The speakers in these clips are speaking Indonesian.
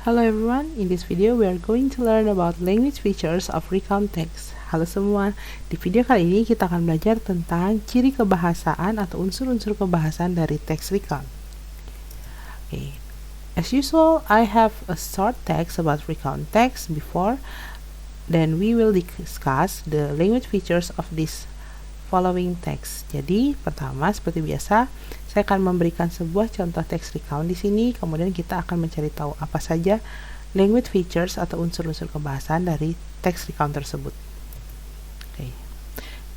Hello everyone, in this video we are going to learn about language features of recount text. Halo semua, di video kali ini kita akan belajar tentang ciri kebahasaan atau unsur-unsur kebahasan dari text recount. Okay. As usual, I have a short text about recount text before, then we will discuss the language features of this following text. Jadi, pertama seperti biasa, saya akan memberikan sebuah contoh teks recount di sini, kemudian kita akan mencari tahu apa saja language features atau unsur-unsur kebahasan dari teks recount tersebut. Okay.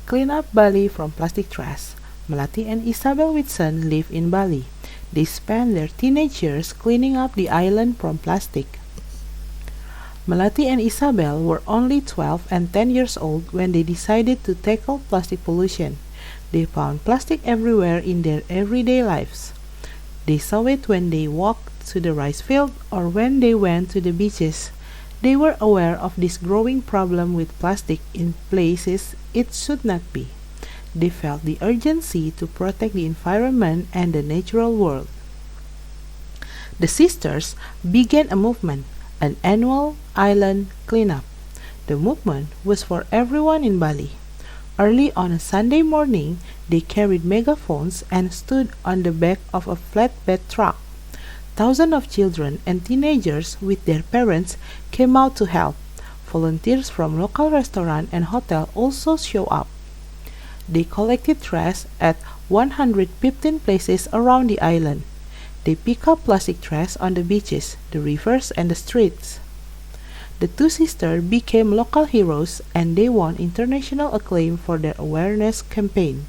Clean up Bali from plastic trash. Melati and Isabel Whitson live in Bali. They spend their teenage years cleaning up the island from plastic. Melati and Isabel were only 12 and 10 years old when they decided to tackle plastic pollution. They found plastic everywhere in their everyday lives. They saw it when they walked to the rice field or when they went to the beaches. They were aware of this growing problem with plastic in places it should not be. They felt the urgency to protect the environment and the natural world. The sisters began a movement, an annual island cleanup. The movement was for everyone in Bali. Early on a Sunday morning, they carried megaphones and stood on the back of a flatbed truck. Thousands of children and teenagers with their parents came out to help. Volunteers from local restaurant and hotel also show up. They collected trash at 115 places around the island. They pick up plastic trash on the beaches, the rivers, and the streets. The two sisters became local heroes and they won international acclaim for their awareness campaign.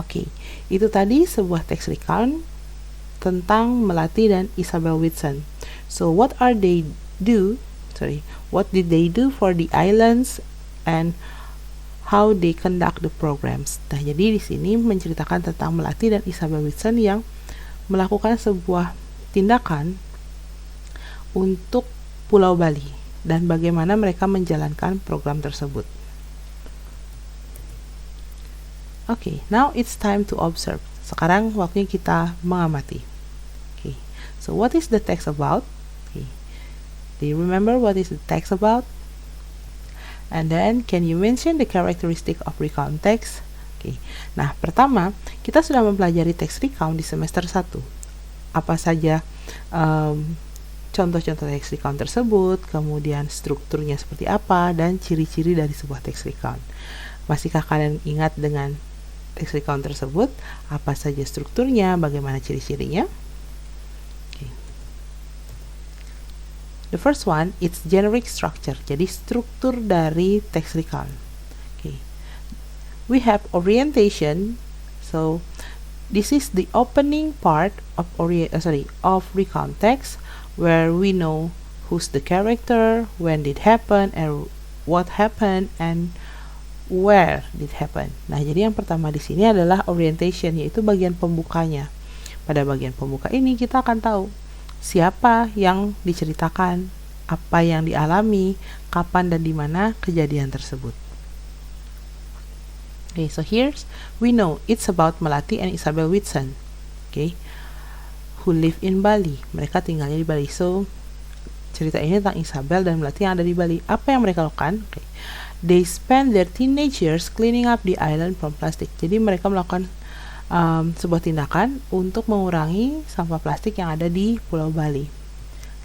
Oke, itu tadi sebuah teks recount tentang Melati dan Isabel Whitson. So what did they do for the islands and how they conduct the programs. Nah, jadi di sini menceritakan tentang Melati dan Isabel Whitson yang melakukan sebuah tindakan untuk Pulau Bali dan bagaimana mereka menjalankan program tersebut. Okay, now it's time to observe. Sekarang waktunya kita mengamati. Okay, so what is the text about? Okay, do you remember what is the text about? And then, can you mention the characteristic of recount text? Okay, nah pertama, kita sudah mempelajari teks recount di semester 1. Apa saja contoh-contoh teks recount tersebut, kemudian strukturnya seperti apa, dan ciri-ciri dari sebuah teks recount. Masihkah kalian ingat dengan teks recount tersebut? Apa saja strukturnya, bagaimana ciri-cirinya? Okay. The first one, it's generic structure. Jadi struktur dari teks recount. Okay. We have orientation. So this is the opening part of recount text, where we know who's the character, when did happen, and what happened, and where did happen. Nah, jadi yang pertama di sini adalah orientation, yaitu bagian pembukanya. Pada bagian pembuka ini kita akan tahu siapa yang diceritakan, apa yang dialami, kapan dan di mana kejadian tersebut. Okay, so here's we know it's about Melati and Isabel Whitson. Okay, who live in Bali. Mereka tinggalnya di Bali. So, cerita ini tentang Isabel dan Melati yang ada di Bali. Apa yang mereka lakukan? Okay. They spend their teenage years cleaning up the island from plastic. Jadi mereka melakukan sebuah tindakan untuk mengurangi sampah plastik yang ada di Pulau Bali.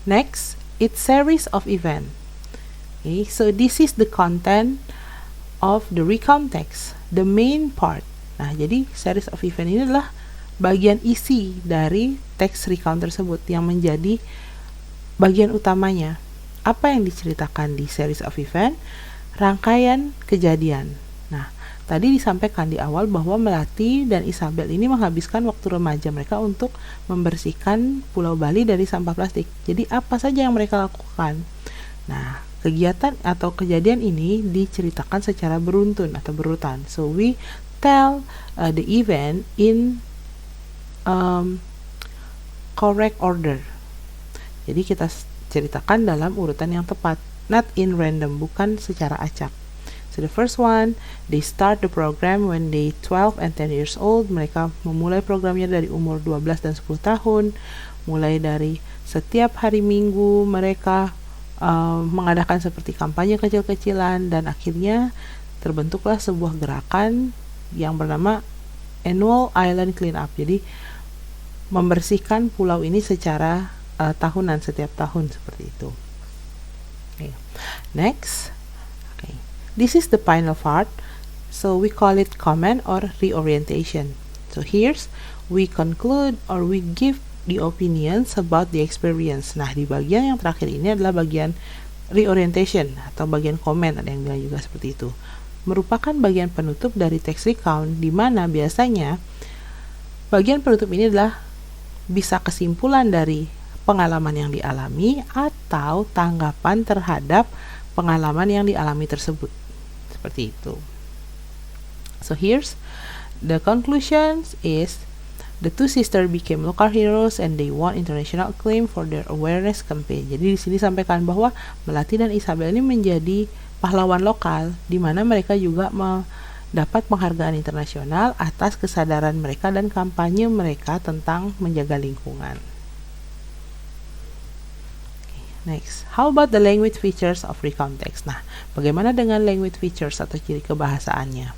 Next, it's series of event. Okay, so this is the content of the recount text, the main part. Nah, jadi series of event ini adalah bagian isi dari teks recount tersebut yang menjadi bagian utamanya. Apa yang diceritakan di series of event? Rangkaian kejadian. Nah, tadi disampaikan di awal bahwa Melati dan Isabel ini menghabiskan waktu remaja mereka untuk membersihkan Pulau Bali dari sampah plastik. Jadi apa saja yang mereka lakukan? Nah, kegiatan atau kejadian ini diceritakan secara beruntun atau berurutan. So we tell the event in correct order. Jadi kita ceritakan dalam urutan yang tepat, not in random, bukan secara acak. So the first one, they start the program when they 12 and 10 years old. Mereka memulai programnya dari umur 12 dan 10 tahun. mulai dari setiap hari Minggu mereka mengadakan seperti kampanye kecil-kecilan, dan akhirnya terbentuklah sebuah gerakan yang bernama Annual Island Cleanup. Jadi membersihkan pulau ini secara tahunan, setiap tahun seperti itu. Okay. Next, okay. This is the final part. So we call it comment or reorientation. So here's we conclude or we give the opinions about the experience. Nah, di bagian yang terakhir ini adalah bagian reorientation atau bagian comment, ada yang bilang juga seperti itu. Merupakan bagian penutup dari text recount, di mana biasanya bagian penutup ini adalah bisa kesimpulan dari pengalaman yang dialami atau tanggapan terhadap pengalaman yang dialami tersebut. Seperti itu. So here's the conclusions is the two sisters became local heroes and they won international acclaim for their awareness campaign. Jadi di sini sampaikan bahwa Melati dan Isabel ini menjadi pahlawan lokal, di mana mereka juga mendapat penghargaan internasional atas kesadaran mereka dan kampanye mereka tentang menjaga lingkungan. Next, how about the language features of recount text? Nah, bagaimana dengan language features atau ciri kebahasaannya?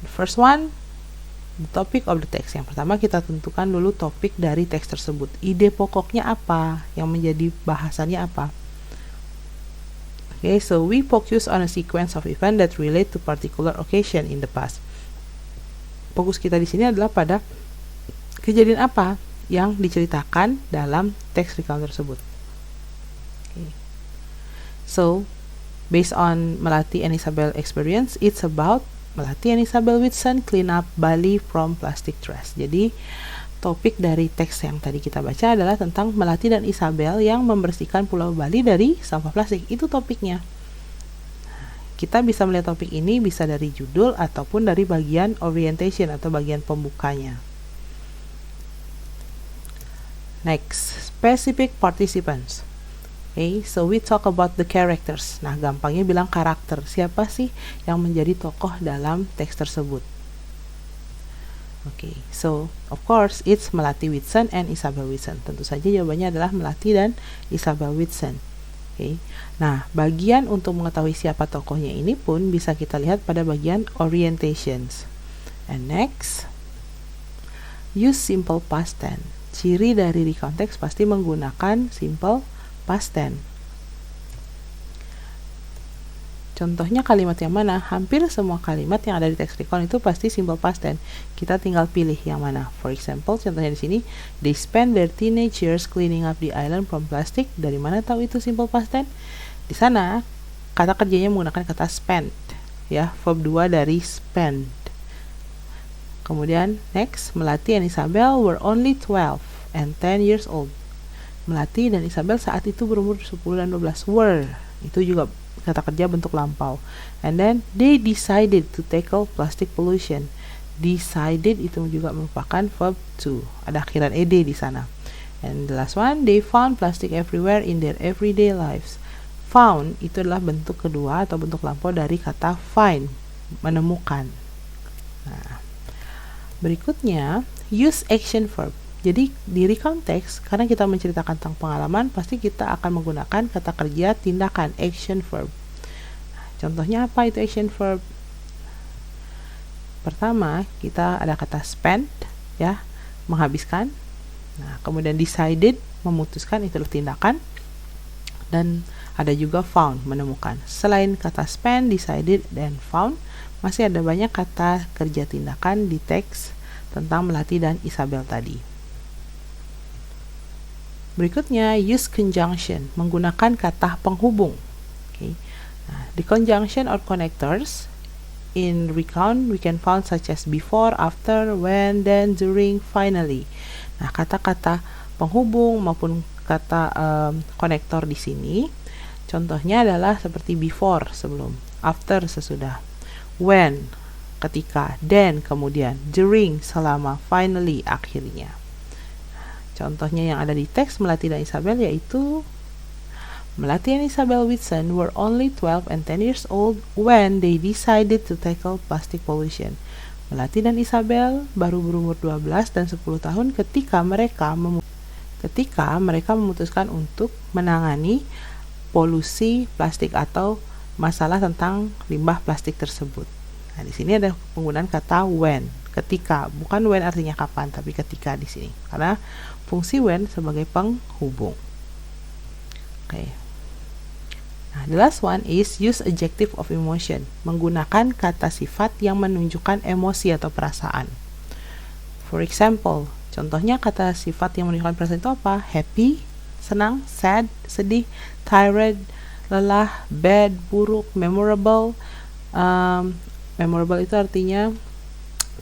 The first one, the topic of the text. Yang pertama kita tentukan dulu topik dari teks tersebut. Ide pokoknya apa, yang menjadi bahasannya apa. Okay, so we focus on a sequence of events that relate to particular occasion in the past. Fokus kita di sini adalah pada kejadian apa yang diceritakan dalam teks recount tersebut. Okay. So, based on Melati and Isabel experience, it's about Melati and Isabel Whitson clean up Bali from plastic trash. Jadi topik dari teks yang tadi kita baca adalah tentang Melati dan Isabel yang membersihkan Pulau Bali dari sampah plastik. Itu topiknya. Kita bisa melihat topik ini bisa dari judul ataupun dari bagian orientation atau bagian pembukanya. Next, specific participants. Okay, so we talk about the characters. Nah, gampangnya bilang karakter. Siapa sih yang menjadi tokoh dalam teks tersebut? Okay, so of course it's Melati Whitson and Isabel Whitson. Tentu saja jawabannya adalah Melati dan Isabel Whitson. Okay. Nah, bagian untuk mengetahui siapa tokohnya ini pun bisa kita lihat pada bagian orientations. And next, use simple past tense. Ciri dari recount text pasti menggunakan simple past tense. Contohnya kalimat yang mana? Hampir semua kalimat yang ada di teks recount itu pasti simple past tense. Kita tinggal pilih yang mana. For example, contohnya di sini, they spend their teenage years cleaning up the island from plastic. Dari mana tahu itu simple past tense? Di sana kata kerjanya menggunakan kata spend, ya, verb 2 dari spend. Kemudian next, Melati and Isabel were only 12 and 10 years old. Melati dan Isabel saat itu berumur 10 dan 12. Were, itu juga kata kerja bentuk lampau. And then they decided to tackle plastic pollution. Decided itu juga merupakan verb to. Ada akhiran ed di sana. And the last one, they found plastic everywhere in their everyday lives. Found itu adalah bentuk kedua atau bentuk lampau dari kata find, menemukan. Nah, berikutnya use action verb. Jadi di recount text, karena kita menceritakan tentang pengalaman, pasti kita akan menggunakan kata kerja tindakan, action verb. Contohnya apa itu action verb? Pertama, kita ada kata spend, ya, menghabiskan. Nah, kemudian decided, memutuskan, itu tindakan. Dan ada juga found, menemukan. Selain kata spend, decided, dan found, masih ada banyak kata kerja tindakan di teks tentang Melati dan Isabel tadi. Berikutnya, use conjunction, menggunakan kata penghubung. Okay. Nah, the conjunction or connectors in recount we can found such as before, after, when, then, during, finally. Nah, kata-kata penghubung maupun kata konektor di sini, contohnya adalah seperti before, sebelum, after, sesudah, when, ketika, then, kemudian, during, selama, finally, akhirnya. Contohnya yang ada di teks Melati dan Isabel yaitu Melati and Isabel Whitson were only 12 and 10 years old when they decided to tackle plastic pollution. Melati dan Isabel baru berumur 12 dan 10 tahun ketika mereka memutuskan untuk menangani polusi plastik atau masalah tentang limbah plastik tersebut. Nah, di sini ada penggunaan kata when, ketika, bukan when artinya kapan, tapi ketika di sini. Karena fungsi when sebagai penghubung. Oke. Nah, the last one is use adjective of emotion, menggunakan kata sifat yang menunjukkan emosi atau perasaan. For example, contohnya kata sifat yang menunjukkan perasaan itu apa? Happy, senang, sad, sedih, tired, lelah, bad, buruk, memorable. Memorable itu artinya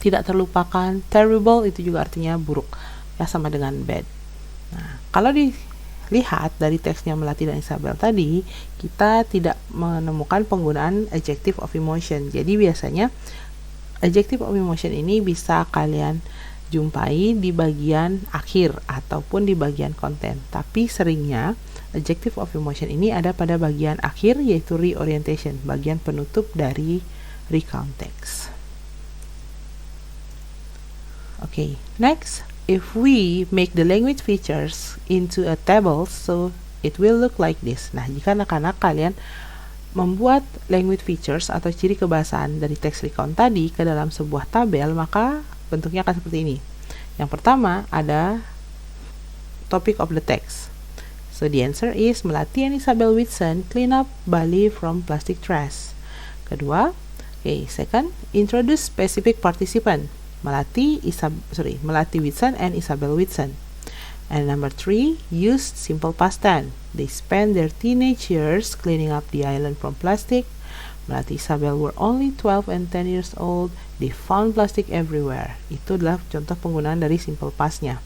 tidak terlupakan. Terrible itu juga artinya buruk, ya sama dengan bad. Nah, kalau dilihat dari teksnya Melati dan Isabel tadi, kita tidak menemukan penggunaan adjective of emotion. Jadi biasanya adjective of emotion ini bisa kalian jumpai di bagian akhir ataupun di bagian konten. Tapi seringnya adjective of emotion ini ada pada bagian akhir, yaitu reorientation, bagian penutup dari recount text. Okay, next, if we make the language features into a table, so it will look like this. Nah, jika anak-anak kalian membuat language features atau ciri kebahasaan dari teks recount tadi ke dalam sebuah tabel, maka bentuknya akan seperti ini. Yang pertama ada topic of the text. So the answer is Melati and Isabel Whitson clean up Bali from plastic trash. Kedua, second, introduce specific participant. Melati Whitson and Isabel Whitson. And number 3, use simple past tense. They spent their teenage years cleaning up the island from plastic. Melati Isabel were only 12 and 10 years old. They found plastic everywhere. Itu adalah contoh penggunaan dari simple past-nya.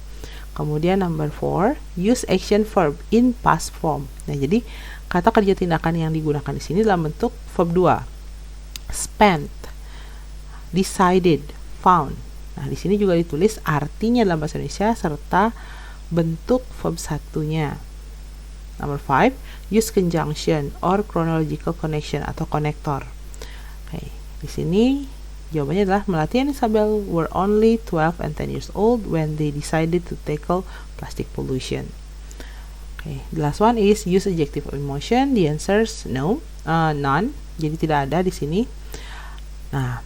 Kemudian number 4, use action verb in past form. Nah, jadi kata kerja tindakan yang digunakan di sini dalam bentuk verb 2. Spent, decided, found. Nah, di sini juga ditulis artinya dalam bahasa Indonesia serta bentuk verb satunya. Number 5, use conjunction or chronological connection atau konektor. Di sini jawabannya adalah Melati and Isabel were only 12 and 10 years old when they decided to tackle plastic pollution. The last one is use adjective of emotion. The answers none. Jadi tidak ada di sini. Nah,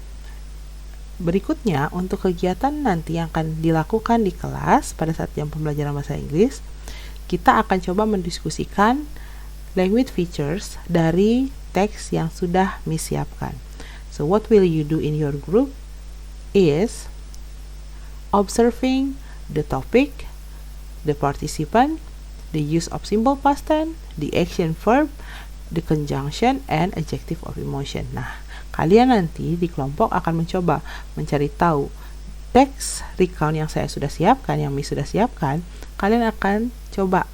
berikutnya untuk kegiatan nanti yang akan dilakukan di kelas pada saat jam pembelajaran bahasa Inggris, kita akan coba mendiskusikan language features dari teks yang sudah Miss siapkan. So what will you do in your group is observing the topic, the participant, the use of simple past tense, the action verb, the conjunction, and adjective of emotion. Nah, kalian nanti di kelompok akan mencoba mencari tahu teks recount yang saya sudah siapkan, yang Miss sudah siapkan. Kalian akan coba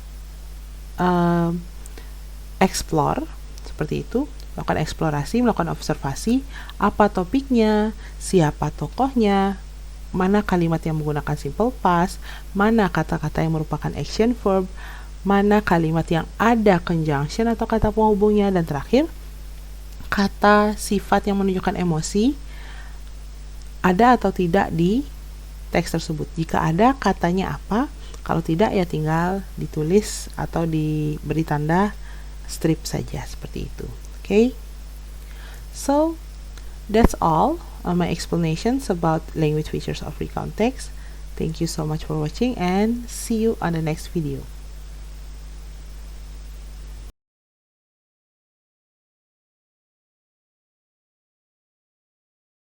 explore seperti itu, melakukan eksplorasi, melakukan observasi, apa topiknya, siapa tokohnya, mana kalimat yang menggunakan simple past, mana kata-kata yang merupakan action verb, mana kalimat yang ada conjunction atau kata penghubungnya, dan terakhir kata sifat yang menunjukkan emosi ada atau tidak di teks tersebut. Jika ada, katanya apa? Kalau tidak, ya tinggal ditulis atau diberi tanda strip saja seperti itu. So that's all my explanations about language features of recount text. Thank you so much for watching and see you on the next video.